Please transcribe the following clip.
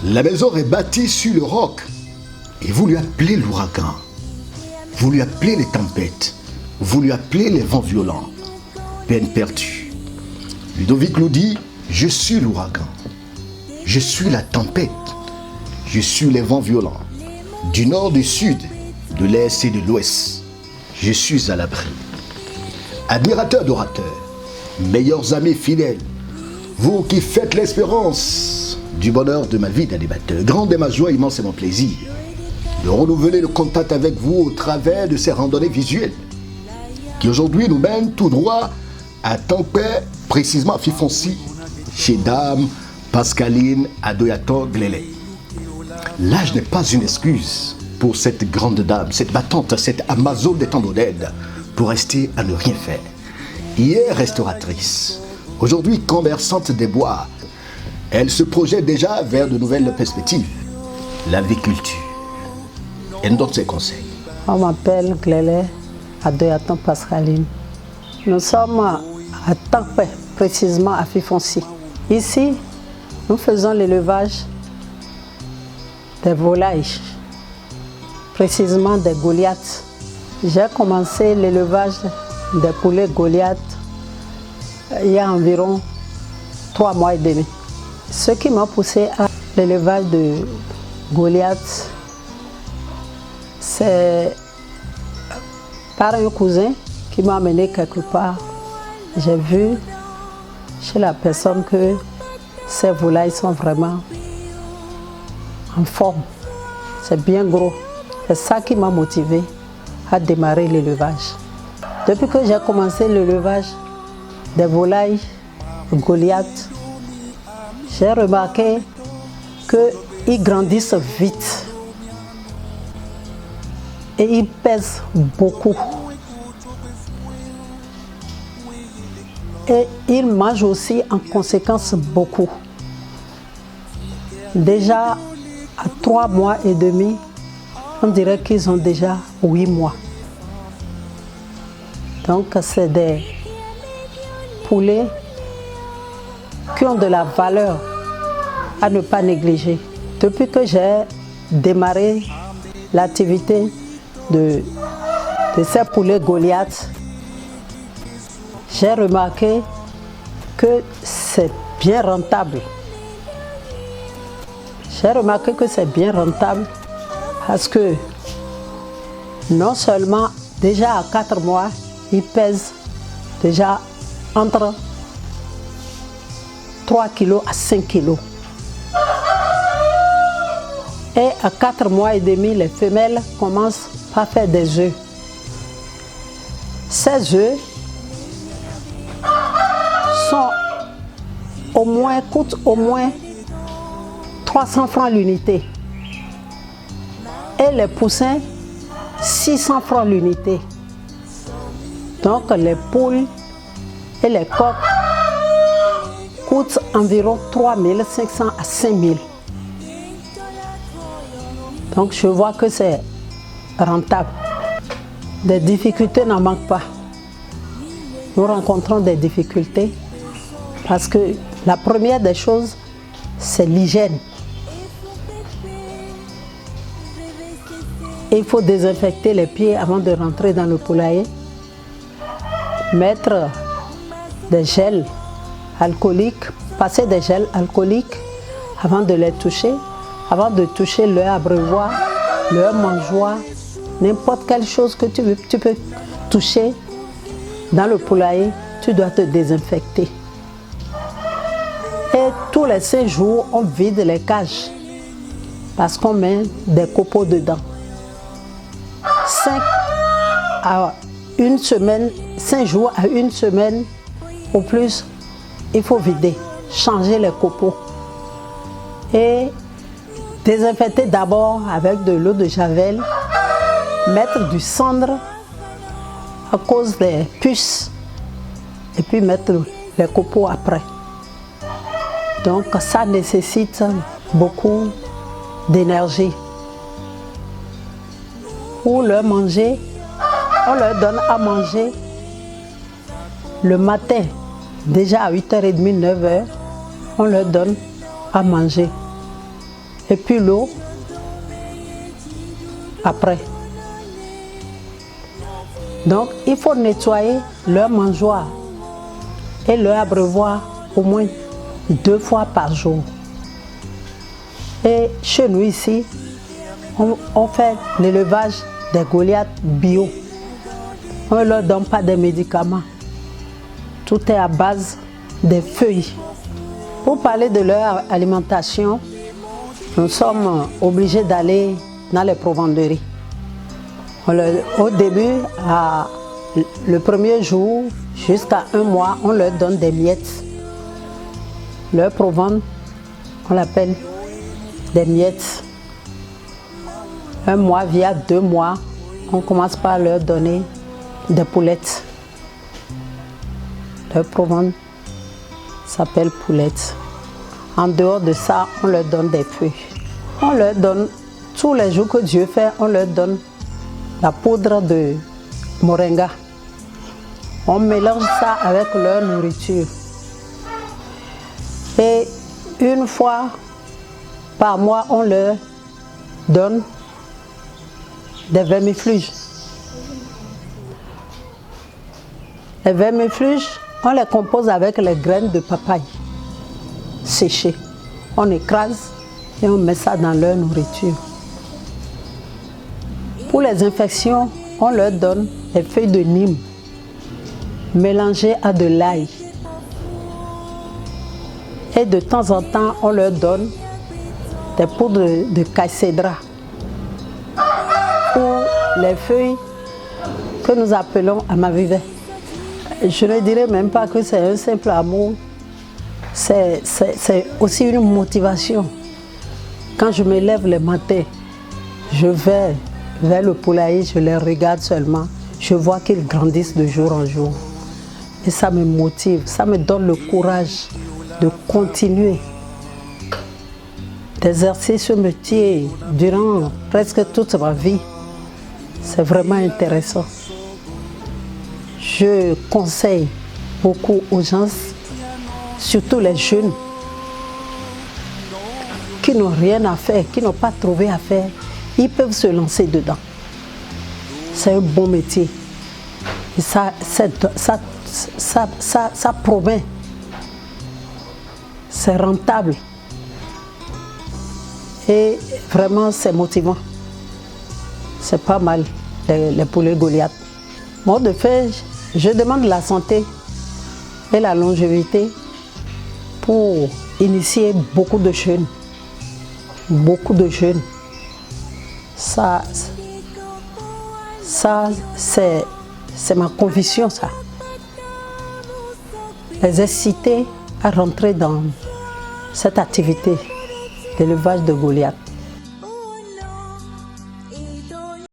La maison est bâtie sur le roc. Et vous lui appelez l'ouragan. Vous lui appelez les tempêtes. Vous lui appelez les vents violents. Peine perdue. Ludovic nous dit, je suis l'ouragan. Je suis la tempête. Je suis les vents violents. Du nord, du sud, de l'est et de l'ouest. Je suis à l'abri. Admirateur d'orateurs, meilleurs amis fidèles, vous qui faites l'espérance du bonheur de ma vie d'animateur, grande est ma joie, immense est mon plaisir de renouveler le contact avec vous au travers de ces randonnées visuelles qui aujourd'hui nous mènent tout droit à Tampere, précisément à Fifonsi, chez Dame Pascaline Adoyato Glele. L'âge n'est pas une excuse pour cette grande dame, cette battante, cette amazone des temps modernes, pour rester à ne rien faire. Hier restauratrice, aujourd'hui commerçante des bois, elle se projette déjà vers de nouvelles perspectives. L'aviculture. Elle nous donne ses conseils. On m'appelle Glele Adoyato Pascaline. Nous sommes à Tampere, précisément à Fifonsi. Ici, nous faisons l'élevage des volailles, précisément des Goliaths. J'ai commencé l'élevage des poulets Goliath il y a environ 3 mois et demi. Ce qui m'a poussé à l'élevage de Goliath, c'est par un cousin qui m'a amené quelque part. J'ai vu chez la personne que ces volailles sont vraiment en forme. C'est bien gros. C'est ça qui m'a motivé à démarrer l'élevage. Depuis que j'ai commencé l'élevage des volailles Goliath, j'ai remarqué qu'ils grandissent vite et ils pèsent beaucoup. Et ils mangent aussi en conséquence beaucoup. Déjà à 3 mois et demi, on dirait qu'ils ont déjà 8 mois. Donc c'est des poulets qui ont de la valeur à ne pas négliger. Depuis que j'ai démarré l'activité de ces poulets Goliath, j'ai remarqué que c'est bien rentable. J'ai remarqué que c'est bien rentable parce que non seulement déjà à 4 mois, ils pèsent déjà entre 3 kg à 5 kg. Et à 4 mois et demi, les femelles commencent à faire des œufs. Ces œufs coûtent au moins 300 francs l'unité. Et les poussins, 600 francs l'unité. Donc les poules et les coqs coûtent environ 3 500 à 5 000. Donc je vois que c'est rentable. Des difficultés n'en manquent pas. Nous rencontrons des difficultés parce que la première des choses, c'est l'hygiène. Il faut désinfecter les pieds avant de rentrer dans le poulailler. Mettre des gels alcooliques, passer des gels alcooliques avant de les toucher, avant de toucher leur abreuvoir, leur mangeoire, n'importe quelle chose que tu peux toucher dans le poulailler, tu dois te désinfecter. Et tous les 5 jours, on vide les cages parce qu'on met des copeaux dedans. 5 à 1 semaine, 5 jours à 1 semaine au plus, il faut vider, changer les copeaux et désinfecter d'abord avec de l'eau de javel, mettre du cendre à cause des puces et puis mettre les copeaux après. Donc ça nécessite beaucoup d'énergie. Pour leur manger, on leur donne à manger le matin, déjà à 8h30, 9h, on leur donne à manger. et puis l'eau après. Donc il faut nettoyer leur mangeoire et leur abreuvoir au moins 2 fois par jour. Et chez nous ici, on fait l'élevage des Goliaths bio. On ne leur donne pas de médicaments. Tout est à base des feuilles. Pour parler de leur alimentation, nous sommes obligés d'aller dans les provenderies. Au début, le premier jour, jusqu'à 1 mois, on leur donne des miettes. Leur provende, on l'appelle des miettes. 1 mois via 2 mois, on commence par leur donner des poulettes. Leur provende s'appelle poulette. En dehors de ça, on leur donne des feuilles. On leur donne, tous les jours que Dieu fait, on leur donne la poudre de moringa. On mélange ça avec leur nourriture. Et 1 fois par mois, on leur donne des vermifuges. Les vermifuges, on les compose avec les graines de papaye séchées. On écrase et on met ça dans leur nourriture. Pour les infections, on leur donne des feuilles de Nîmes mélangées à de l'ail. Et de temps en temps, on leur donne des poudres de caïcédra pour les feuilles que nous appelons amavivet. Je ne dirais même pas que c'est un simple amour, c'est aussi une motivation. Quand je me lève le matin, je vais vers le poulailler, je les regarde seulement, je vois qu'ils grandissent de jour en jour. Et ça me motive, ça me donne le courage de continuer d'exercer ce métier durant presque toute ma vie. C'est vraiment intéressant. Je conseille beaucoup aux gens, surtout les jeunes, qui n'ont rien à faire, qui n'ont pas trouvé à faire, ils peuvent se lancer dedans. C'est un bon métier. Et ça promet. C'est rentable. Et vraiment, c'est motivant. C'est pas mal, les poulets Goliath. Moi, de fait, je demande la santé et la longévité pour initier beaucoup de jeunes. Beaucoup de jeunes. Ça c'est ma conviction, ça. Les inciter à rentrer dans cette activité d'élevage de Goliath.